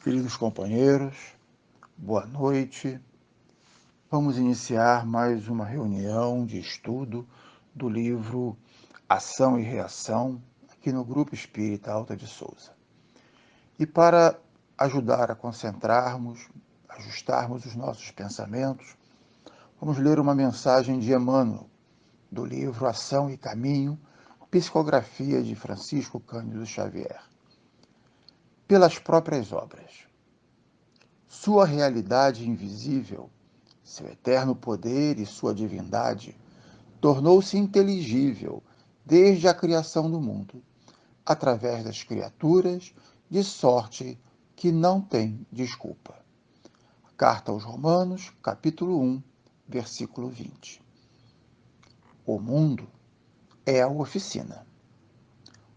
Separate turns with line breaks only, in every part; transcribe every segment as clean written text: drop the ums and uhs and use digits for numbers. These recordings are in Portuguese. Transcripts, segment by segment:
Queridos companheiros, boa noite. Vamos iniciar mais uma reunião de estudo do livro Ação e Reação, aqui no Grupo Espírita Alta de Souza. E para ajudar a concentrarmos, ajustarmos os nossos pensamentos, vamos ler uma mensagem de Emmanuel, do livro Ação e Caminho, psicografia de Francisco Cândido Xavier. Pelas próprias obras. Sua realidade invisível, seu eterno poder e sua divindade, tornou-se inteligível desde a criação do mundo, através das criaturas, de sorte que não tem desculpa. Carta aos Romanos, capítulo 1, versículo 20. O mundo é a oficina.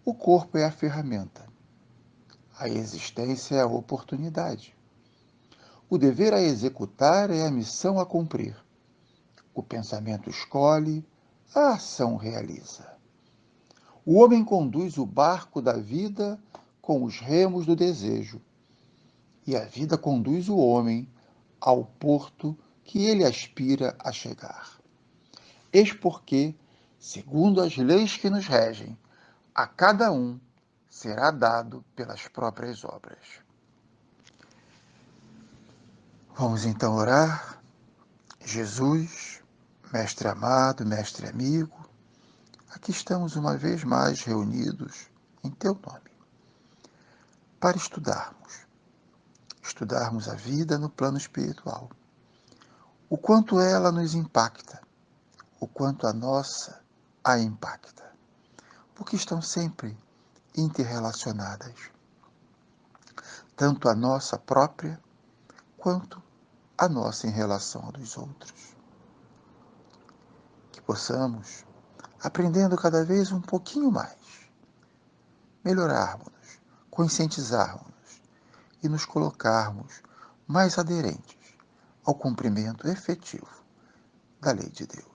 O corpo é a ferramenta. A existência é a oportunidade. O dever a executar é a missão a cumprir. O pensamento escolhe, a ação realiza. O homem conduz o barco da vida com os remos do desejo, e a vida conduz o homem ao porto que ele aspira a chegar. Eis porque, segundo as leis que nos regem, a cada um será dado pelas próprias obras. Vamos então orar. Jesus, Mestre amado, Mestre amigo, aqui estamos uma vez mais reunidos em Teu nome, para estudarmos a vida no plano espiritual, o quanto ela nos impacta, o quanto a nossa a impacta, porque estão sempre interrelacionadas, tanto a nossa própria, quanto a nossa em relação a dos outros. Que possamos, aprendendo cada vez um pouquinho mais, melhorarmos, conscientizarmos e nos colocarmos mais aderentes ao cumprimento efetivo da lei de Deus.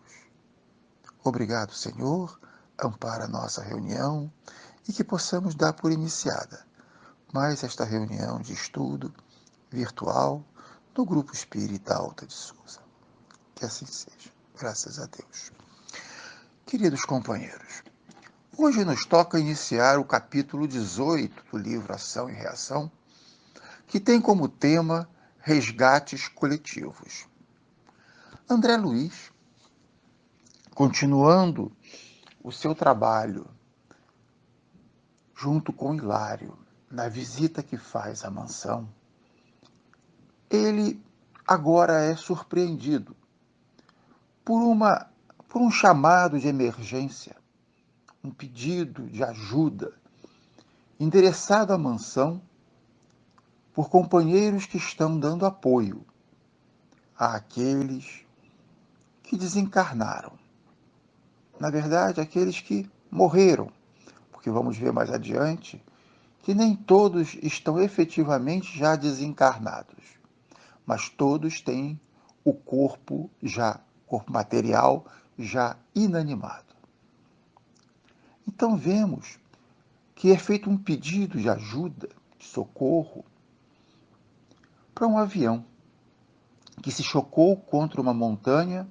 Obrigado, Senhor, ampara a nossa reunião e que possamos dar por iniciada mais esta reunião de estudo virtual no Grupo Espírita Alta de Souza. Que assim seja, graças a Deus. Queridos companheiros, hoje nos toca iniciar o capítulo 18 do livro Ação e Reação, que tem como tema resgates coletivos. André Luiz, continuando o seu trabalho junto com Hilário, na visita que faz à mansão, ele agora é surpreendido por, por um chamado de emergência, um pedido de ajuda, endereçado à mansão por companheiros que estão dando apoio àqueles que desencarnaram. Na verdade, aqueles que morreram, porque vamos ver mais adiante que nem todos estão efetivamente já desencarnados, mas todos têm o corpo material já inanimado. Então vemos que é feito um pedido de ajuda, de socorro, para um avião que se chocou contra uma montanha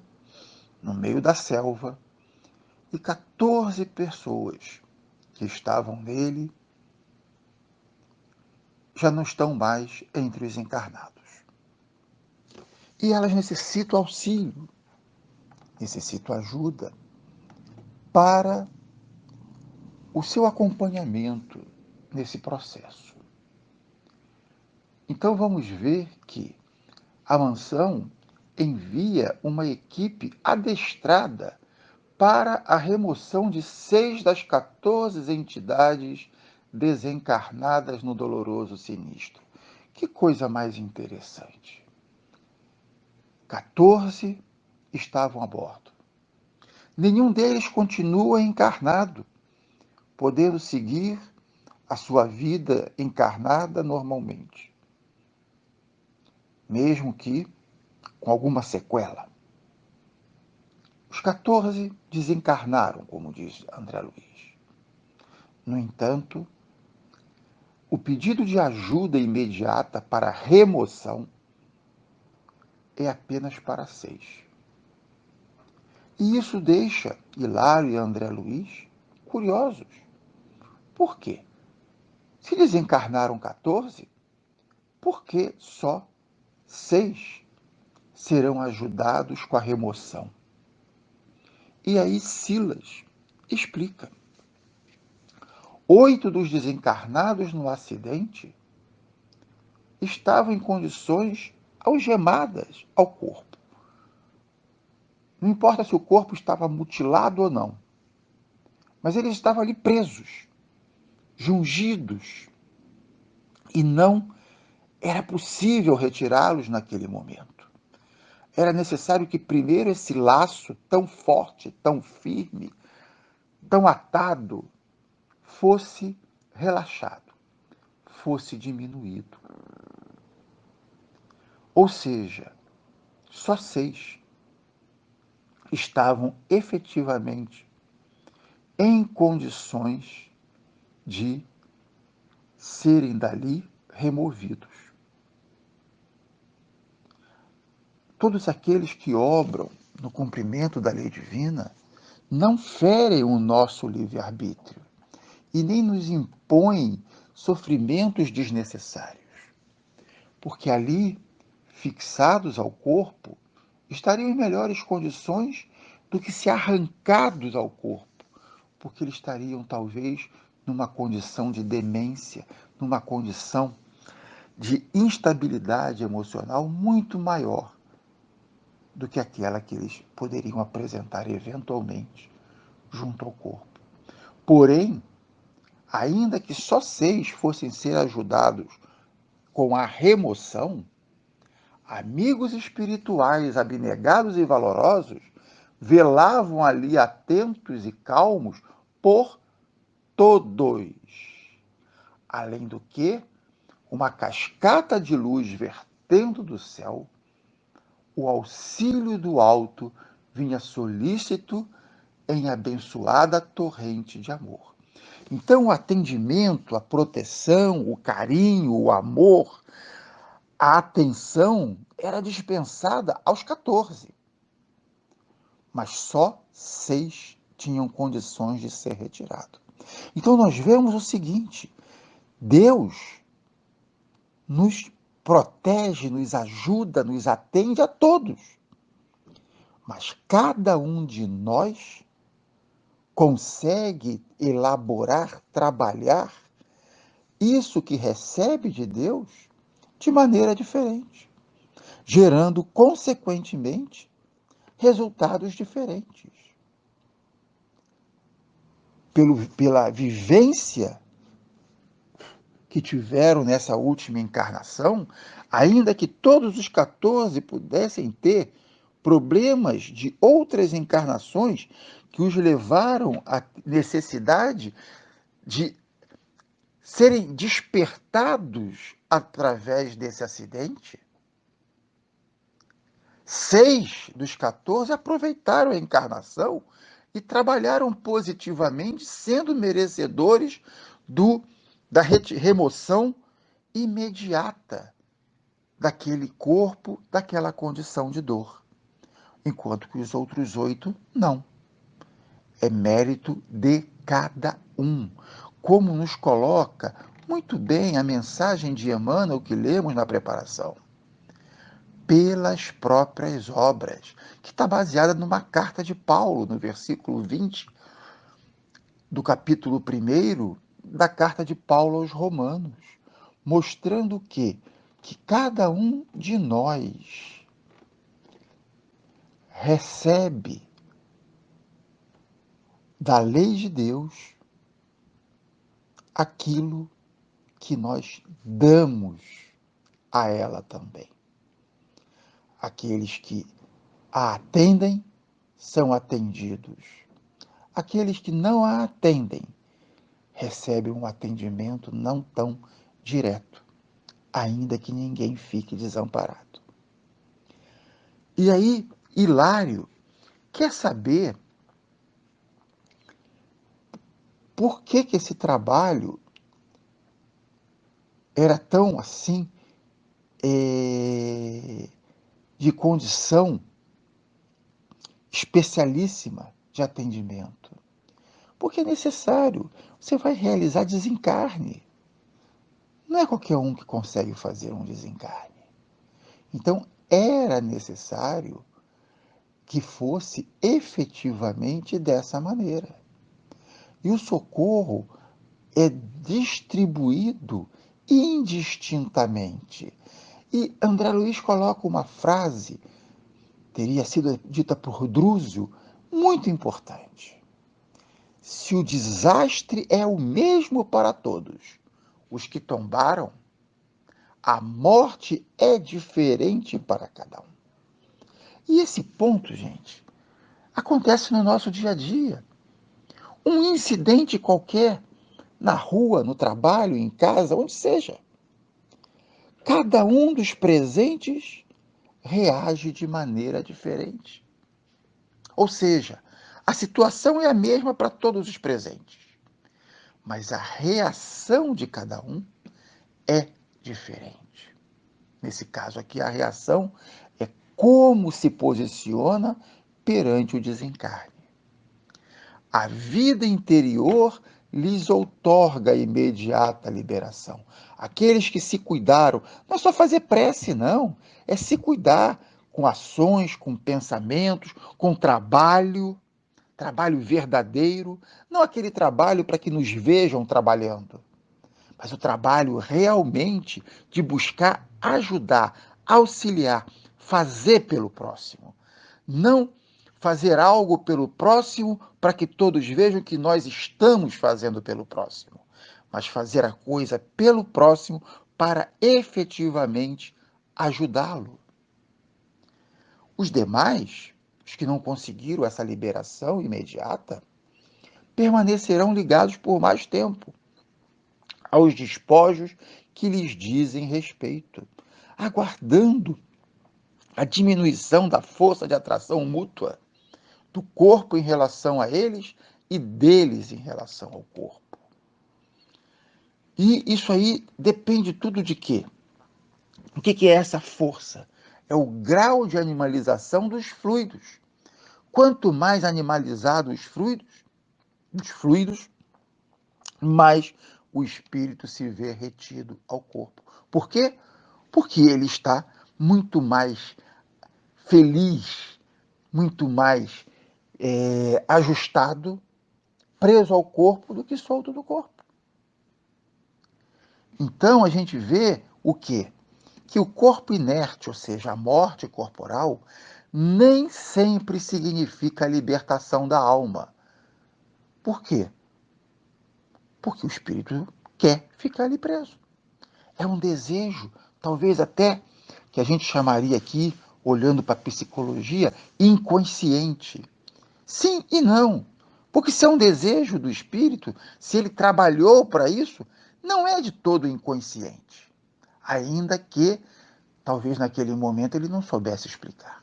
no meio da selva e 14 pessoas que estavam nele já não estão mais entre os encarnados. E elas necessitam auxílio, necessitam ajuda para o seu acompanhamento nesse processo. Então vamos ver que a mansão envia uma equipe adestrada para a remoção de 6 das 14 entidades desencarnadas no doloroso sinistro. Que coisa mais interessante. 14 estavam a bordo. Nenhum deles continua encarnado, podendo seguir a sua vida encarnada normalmente, mesmo que com alguma sequela. Os 14 desencarnaram, como diz André Luiz. No entanto, o pedido de ajuda imediata para remoção é apenas para 6. E isso deixa Hilário e André Luiz curiosos. Por quê? Se desencarnaram 14, por que só 6 serão ajudados com a remoção? E aí Silas explica. 8 dos desencarnados no acidente estavam em condições algemadas ao corpo. Não importa se o corpo estava mutilado ou não, mas eles estavam ali presos, jungidos, e não era possível retirá-los naquele momento. Era necessário que primeiro esse laço tão forte, tão firme, tão atado, fosse relaxado, fosse diminuído. Ou seja, só 6 estavam efetivamente em condições de serem dali removidos. Todos aqueles que obram no cumprimento da lei divina não ferem o nosso livre-arbítrio e nem nos impõem sofrimentos desnecessários, porque ali, fixados ao corpo, estariam em melhores condições do que se arrancados ao corpo, porque eles estariam talvez numa condição de demência, numa condição de instabilidade emocional muito maior do que aquela que eles poderiam apresentar eventualmente junto ao corpo. Porém, ainda que só 6 fossem ser ajudados com a remoção, amigos espirituais abnegados e valorosos velavam ali atentos e calmos por todos. Além do que, uma cascata de luz vertendo do céu, o auxílio do alto vinha solícito em abençoada torrente de amor. Então, o atendimento, a proteção, o carinho, o amor, a atenção era dispensada aos 14. Mas só 6 tinham condições de ser retirado. Então, nós vemos o seguinte: Deus nos protege, nos ajuda, nos atende a todos. Mas cada um de nós consegue elaborar, trabalhar isso que recebe de Deus de maneira diferente, gerando, consequentemente, resultados diferentes. Pela vivência que tiveram nessa última encarnação, ainda que todos os 14 pudessem ter problemas de outras encarnações que os levaram à necessidade de serem despertados através desse acidente, 6 dos 14 aproveitaram a encarnação e trabalharam positivamente, sendo merecedores da remoção imediata daquele corpo, daquela condição de dor. Enquanto que os outros 8, não. É mérito de cada um. Como nos coloca muito bem a mensagem de Emmanuel que lemos na preparação. Pelas próprias obras, que está baseada numa carta de Paulo, no versículo 20 do capítulo 1 da carta de Paulo aos Romanos, mostrando que cada um de nós recebe da lei de Deus aquilo que nós damos a ela também. Aqueles que a atendem são atendidos. Aqueles que não a atendem recebem um atendimento não tão direto, ainda que ninguém fique desamparado. E aí, Hilário quer saber por que esse trabalho era tão assim, de condição especialíssima de atendimento. Porque é necessário, você vai realizar desencarne. Não é qualquer um que consegue fazer um desencarne. Então, era necessário que fosse efetivamente dessa maneira. E o socorro é distribuído indistintamente. E André Luiz coloca uma frase, teria sido dita por Drúzio, muito importante. Se o desastre é o mesmo para todos, os que tombaram, a morte é diferente para cada um. E esse ponto, gente, acontece no nosso dia a dia. Um incidente qualquer, na rua, no trabalho, em casa, onde seja. Cada um dos presentes reage de maneira diferente. Ou seja, a situação é a mesma para todos os presentes, mas a reação de cada um é diferente. Nesse caso aqui, a reação é como se posiciona perante o desencarne. A vida interior lhes outorga a imediata liberação. Aqueles que se cuidaram, não é só fazer prece, não, é se cuidar com ações, com pensamentos, com trabalho, trabalho verdadeiro, não aquele trabalho para que nos vejam trabalhando, mas o trabalho realmente de buscar ajudar, auxiliar, fazer pelo próximo. Não fazer algo pelo próximo para que todos vejam que nós estamos fazendo pelo próximo, mas fazer a coisa pelo próximo para efetivamente ajudá-lo. Os demais, os que não conseguiram essa liberação imediata, permanecerão ligados por mais tempo aos despojos que lhes dizem respeito, aguardando a diminuição da força de atração mútua do corpo em relação a eles e deles em relação ao corpo. E isso aí depende tudo de quê? O que é essa força? É o grau de animalização dos fluidos. Quanto mais animalizados os fluidos, mais o espírito se vê retido ao corpo. Por quê? Porque ele está muito mais feliz, muito mais ajustado, preso ao corpo do que solto do corpo. Então a gente vê o quê? Que o corpo inerte, ou seja, a morte corporal, nem sempre significa a libertação da alma. Por quê? Porque o espírito quer ficar ali preso. É um desejo, talvez até que a gente chamaria aqui, olhando para a psicologia, inconsciente. Sim e não. Porque se é um desejo do espírito, se ele trabalhou para isso, não é de todo inconsciente. Ainda que, talvez naquele momento, ele não soubesse explicar.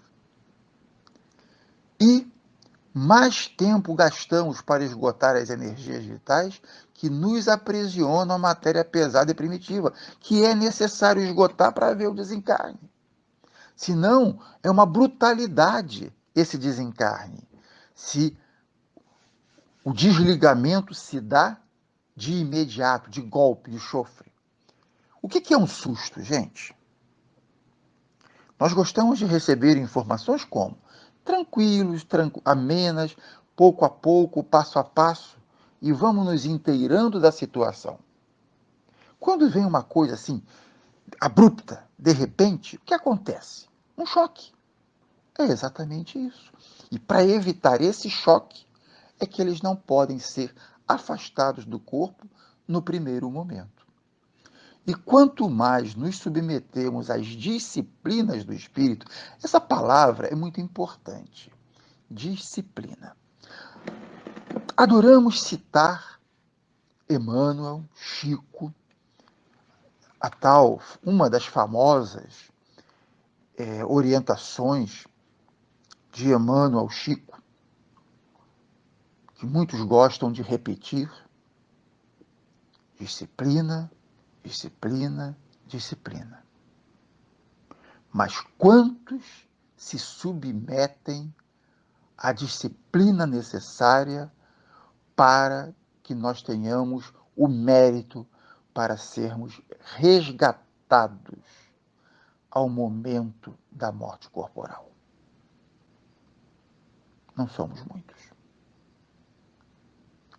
E mais tempo gastamos para esgotar as energias vitais que nos aprisionam a matéria pesada e primitiva, que é necessário esgotar para haver o desencarne. Senão, é uma brutalidade esse desencarne. Se o desligamento se dá de imediato, de golpe, de chofre. O que é um susto, gente? Nós gostamos de receber informações como tranquilos, amenas, pouco a pouco, passo a passo, e vamos nos inteirando da situação. Quando vem uma coisa assim, abrupta, de repente, o que acontece? Um choque. É exatamente isso. E para evitar esse choque, é que eles não podem ser afastados do corpo no primeiro momento. E quanto mais nos submetemos às disciplinas do espírito, essa palavra é muito importante. Disciplina. Adoramos citar Emmanuel, Chico, uma das famosas orientações de Emmanuel Chico, que muitos gostam de repetir: disciplina, disciplina, disciplina. Mas quantos se submetem à disciplina necessária para que nós tenhamos o mérito para sermos resgatados ao momento da morte corporal? Não somos muitos.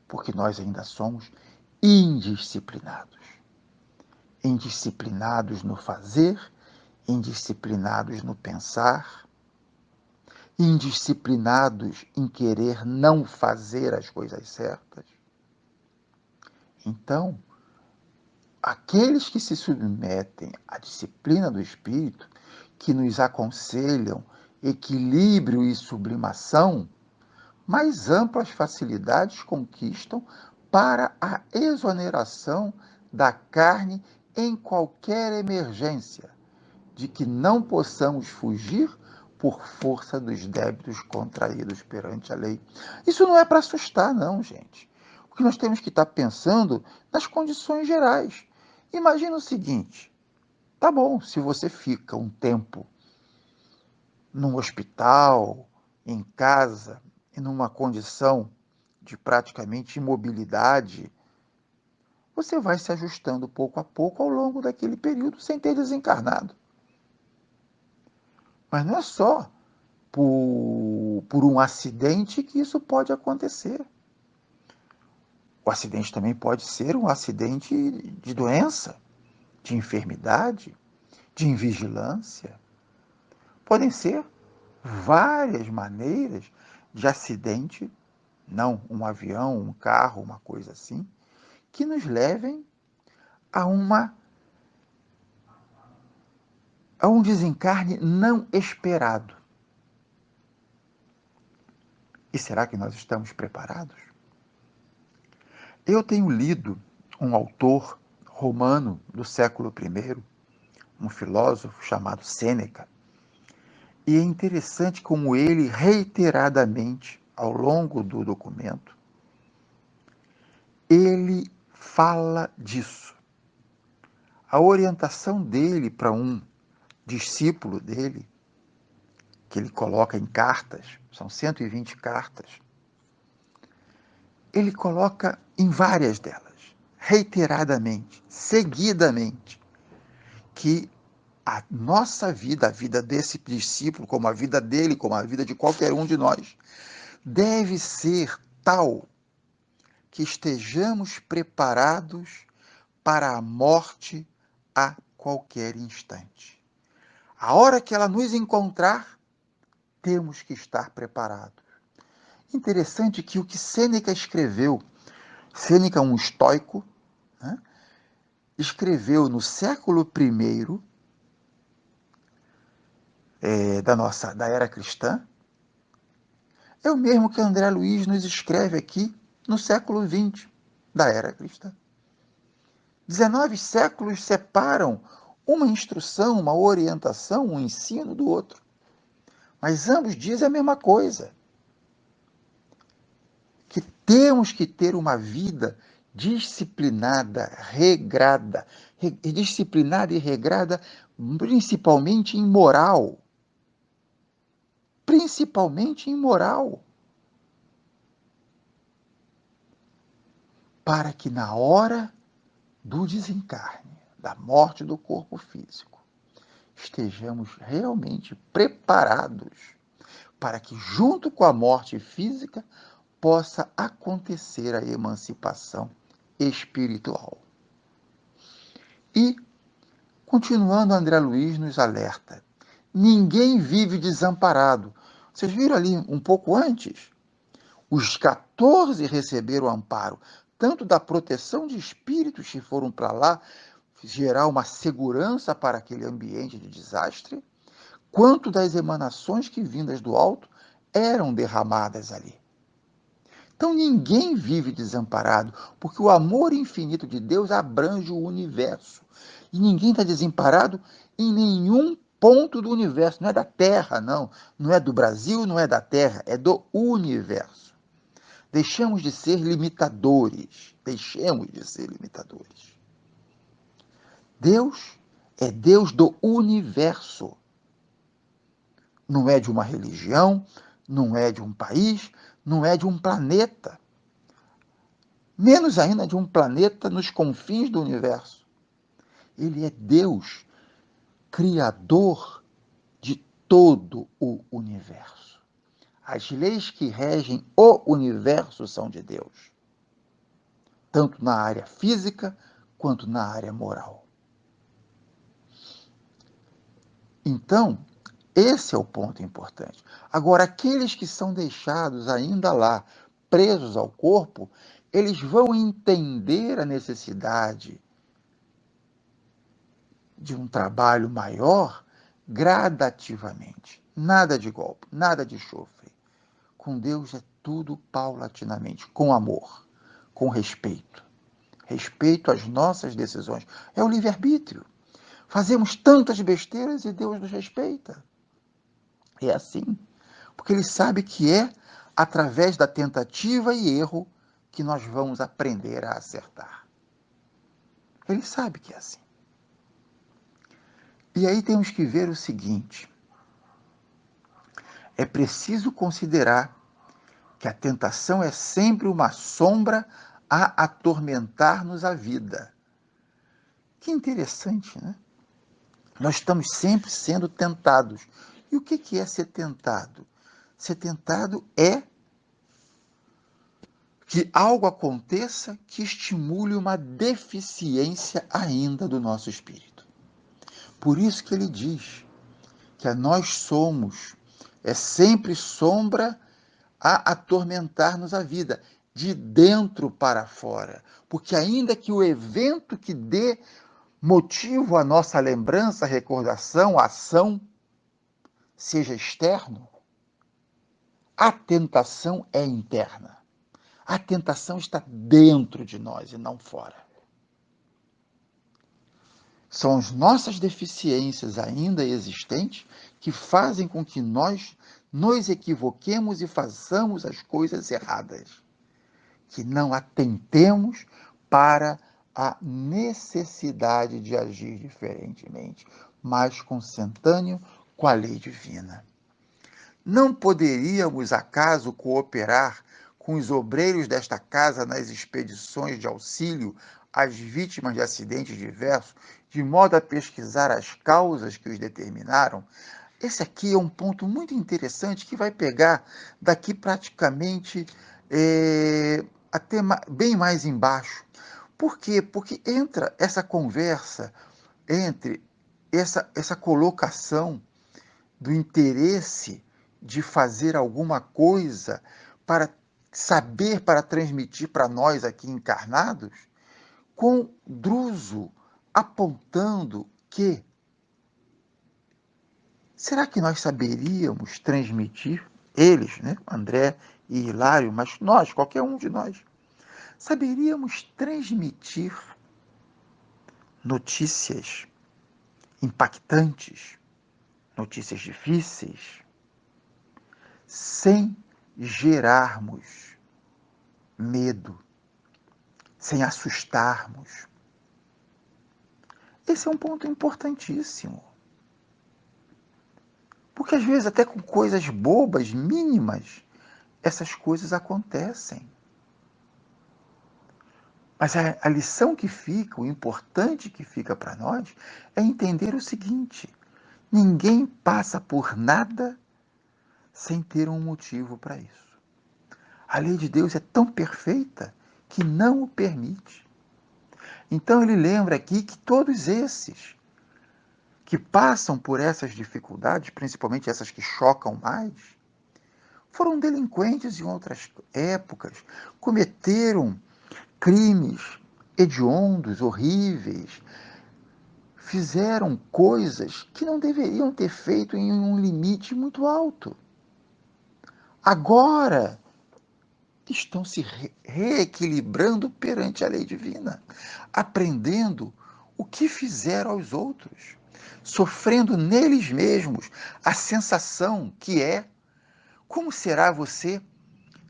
Porque nós ainda somos indisciplinados. Indisciplinados no fazer, indisciplinados no pensar, indisciplinados em querer não fazer as coisas certas. Então, aqueles que se submetem à disciplina do Espírito, que nos aconselham equilíbrio e sublimação, mais amplas facilidades conquistam para a exoneração da carne em qualquer emergência, de que não possamos fugir por força dos débitos contraídos perante a lei. Isso não é para assustar, não, gente. O que nós temos que estar pensando nas condições gerais. Imagina o seguinte, tá bom, se você fica um tempo num hospital, em casa, e numa condição de praticamente imobilidade, você vai se ajustando pouco a pouco ao longo daquele período sem ter desencarnado. Mas não é só por um acidente que isso pode acontecer. O acidente também pode ser um acidente de doença, de enfermidade, de invigilância. Podem ser várias maneiras de acidente, não um avião, um carro, uma coisa assim, que nos levem a um desencarne não esperado. E será que nós estamos preparados? Eu tenho lido um autor romano do século I, um filósofo chamado Sêneca, e é interessante como ele, reiteradamente, ao longo do documento, ele fala disso. A orientação dele para um discípulo dele, que ele coloca em cartas, são 120 cartas, ele coloca em várias delas, reiteradamente, seguidamente, que a nossa vida, a vida desse discípulo, como a vida dele, como a vida de qualquer um de nós, deve ser tal que estejamos preparados para a morte a qualquer instante. A hora que ela nos encontrar, temos que estar preparados. Interessante que o que Sêneca escreveu, Sêneca, um estoico, né, escreveu no século I da era cristã, é o mesmo que André Luiz nos escreve aqui no século XX da era cristã. 19 séculos separam uma instrução, uma orientação, um ensino do outro. Mas ambos dizem a mesma coisa. Que temos que ter uma vida disciplinada, regrada. Disciplinada e regrada principalmente em moral. Principalmente em moral. Para que na hora do desencarne, da morte do corpo físico, estejamos realmente preparados para que, junto com a morte física, possa acontecer a emancipação espiritual. E, continuando, André Luiz nos alerta, ninguém vive desamparado. Vocês viram ali um pouco antes? Os 14 receberam amparo, tanto da proteção de espíritos que foram para lá gerar uma segurança para aquele ambiente de desastre, quanto das emanações que, vindas do alto, eram derramadas ali. Então ninguém vive desamparado, porque o amor infinito de Deus abrange o universo. E ninguém está desamparado em nenhum ponto do universo. Não é da Terra, não. Não é do Brasil, não é da Terra, é do universo. Deixemos de ser limitadores. Deixemos de ser limitadores. Deus é Deus do universo. Não é de uma religião, não é de um país, não é de um planeta. Menos ainda de um planeta nos confins do universo. Ele é Deus, criador de todo o universo. As leis que regem o universo são de Deus, tanto na área física quanto na área moral. Então, esse é o ponto importante. Agora, aqueles que são deixados ainda lá, presos ao corpo, eles vão entender a necessidade de um trabalho maior gradativamente. Nada de golpe, nada de chofre. Com Deus é tudo paulatinamente, com amor, com respeito. Respeito às nossas decisões. É o livre-arbítrio. Fazemos tantas besteiras e Deus nos respeita. É assim. Porque Ele sabe que é através da tentativa e erro que nós vamos aprender a acertar. Ele sabe que é assim. E aí temos que ver o seguinte: é preciso considerar que a tentação é sempre uma sombra a atormentar-nos a vida. Que interessante, né? Nós estamos sempre sendo tentados. E o que é ser tentado? Ser tentado é que algo aconteça que estimule uma deficiência ainda do nosso espírito. Por isso que ele diz que nós somos, é sempre sombra a atormentar-nos a vida, de dentro para fora. Porque ainda que o evento que dê motivo à nossa lembrança, recordação, ação, seja externo, a tentação é interna. A tentação está dentro de nós e não fora. São as nossas deficiências ainda existentes que fazem com que nós nos equivoquemos e façamos as coisas erradas. Que não atentemos para a necessidade de agir diferentemente, mais consentâneo com a lei divina. Não poderíamos, acaso, cooperar com os obreiros desta casa nas expedições de auxílio às vítimas de acidentes diversos, de modo a pesquisar as causas que os determinaram? Esse aqui é um ponto muito interessante que vai pegar daqui praticamente até bem mais embaixo. Por quê? Porque entra essa conversa entre essa colocação do interesse de fazer alguma coisa para saber, para transmitir para nós aqui encarnados, com Druso apontando que será que nós saberíamos transmitir, eles, né, André e Hilário, mas nós, qualquer um de nós, saberíamos transmitir notícias impactantes, notícias difíceis, sem gerarmos medo, sem assustarmos? Esse é um ponto importantíssimo. Porque às vezes até com coisas bobas, mínimas, essas coisas acontecem. Mas a lição que fica, o importante que fica para nós, é entender o seguinte: ninguém passa por nada sem ter um motivo para isso. A lei de Deus é tão perfeita que não o permite. Então ele lembra aqui que todos esses que passam por essas dificuldades, principalmente essas que chocam mais, foram delinquentes em outras épocas, cometeram crimes hediondos, horríveis, fizeram coisas que não deveriam ter feito em um limite muito alto. Agora estão se reequilibrando perante a lei divina, aprendendo o que fizeram aos outros, sofrendo neles mesmos a sensação que é: como será você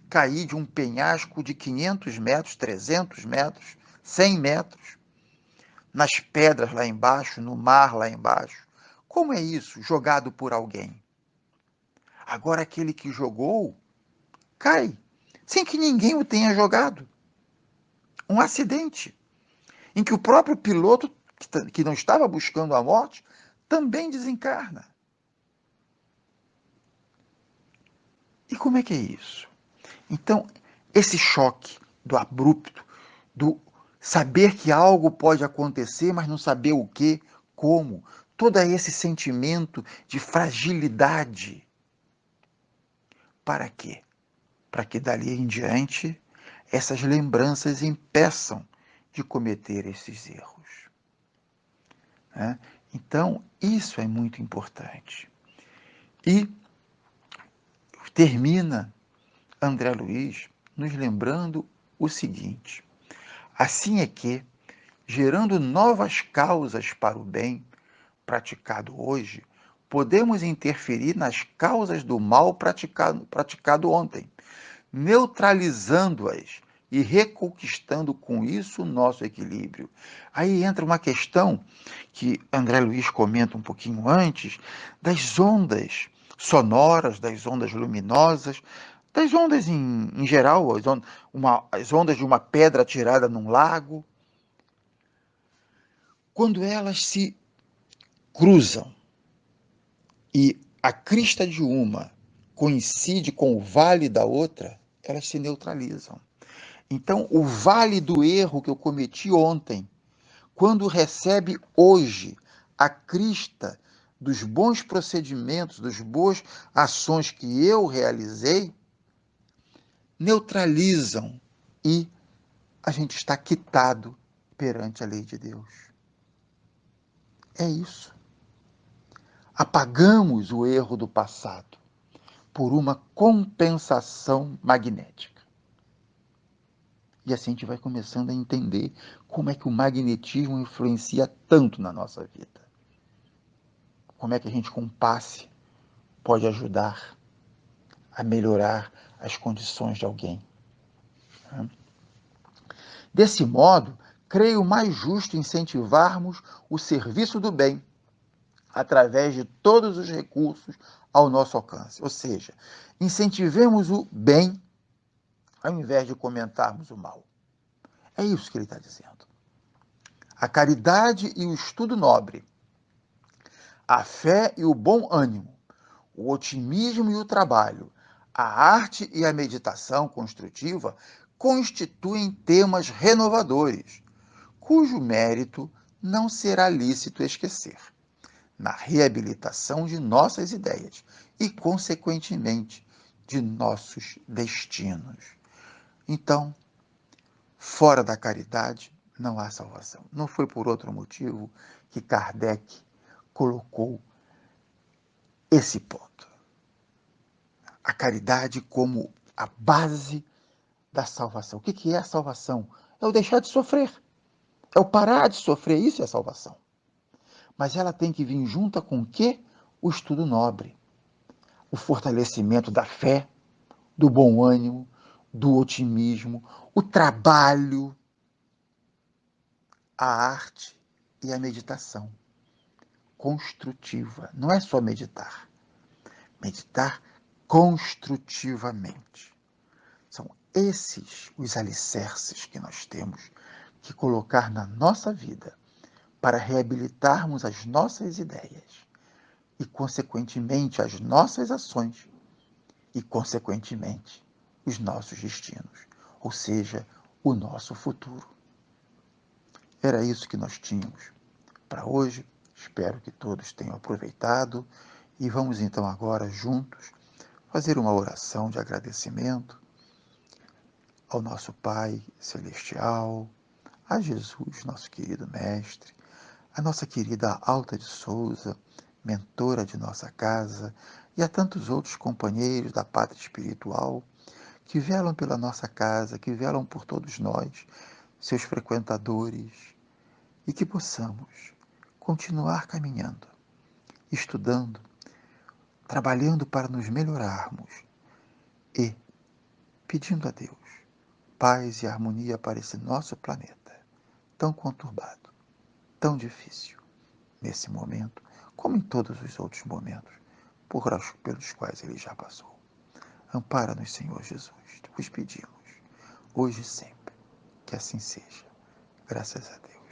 cair de um penhasco de 500 metros, 300 metros, 100 metros, nas pedras lá embaixo, no mar lá embaixo. Como é isso, jogado por alguém? Agora aquele que jogou, cai, sem que ninguém o tenha jogado. Um acidente, em que o próprio piloto, que não estava buscando a morte, também desencarna. E como é que é isso? Então, esse choque do abrupto, do saber que algo pode acontecer, mas não saber o que, como, todo esse sentimento de fragilidade. Para quê? Para que dali em diante essas lembranças impeçam de cometer esses erros. Né? Então, isso é muito importante. E termina André Luiz nos lembrando o seguinte: assim é que, gerando novas causas para o bem praticado hoje, podemos interferir nas causas do mal praticado ontem, neutralizando-as e reconquistando com isso o nosso equilíbrio. Aí entra uma questão que André Luiz comenta um pouquinho antes, das ondas sonoras, das ondas luminosas, das ondas em geral, as ondas de uma pedra atirada num lago. Quando elas se cruzam e a crista de uma coincide com o vale da outra, elas se neutralizam. Então, o vale do erro que eu cometi ontem, quando recebe hoje a crista dos bons procedimentos, das boas ações que eu realizei, neutralizam e a gente está quitado perante a lei de Deus. É isso. Apagamos o erro do passado por uma compensação magnética. E assim a gente vai começando a entender como é que o magnetismo influencia tanto na nossa vida. Como é que a gente, com um passe, pode ajudar a melhorar as condições de alguém. Desse modo, creio mais justo incentivarmos o serviço do bem através de todos os recursos ao nosso alcance. Ou seja, incentivemos o bem ao invés de comentarmos o mal. É isso que ele está dizendo. A caridade e o estudo nobre, a fé e o bom ânimo, o otimismo e o trabalho, a arte e a meditação construtiva constituem temas renovadores, cujo mérito não será lícito esquecer, na reabilitação de nossas ideias e, consequentemente, de nossos destinos. Então, fora da caridade, não há salvação. Não foi por outro motivo que Kardec colocou esse ponto. A caridade como a base da salvação. O que é a salvação? É o deixar de sofrer. É o parar de sofrer. Isso é a salvação. Mas ela tem que vir junto com o quê? O estudo nobre. O fortalecimento da fé, do bom ânimo, do otimismo, o trabalho, a arte e a meditação construtiva. Não é só meditar. Meditar construtivamente. São esses os alicerces que nós temos que colocar na nossa vida para reabilitarmos as nossas ideias e, consequentemente, as nossas ações e, consequentemente, os nossos destinos, ou seja, o nosso futuro. Era isso que nós tínhamos para hoje. Espero que todos tenham aproveitado e vamos então agora juntos fazer uma oração de agradecimento ao nosso Pai Celestial, a Jesus, nosso querido Mestre, a nossa querida Alta de Souza, mentora de nossa casa, e a tantos outros companheiros da pátria espiritual que velam pela nossa casa, que velam por todos nós, seus frequentadores, e que possamos continuar caminhando, estudando, trabalhando para nos melhorarmos e pedindo a Deus paz e harmonia para esse nosso planeta tão conturbado. tão difícil, nesse momento, como em todos os outros momentos, pelos quais ele já passou. Ampara-nos, Senhor Jesus, vos pedimos, hoje e sempre, que assim seja. Graças a Deus.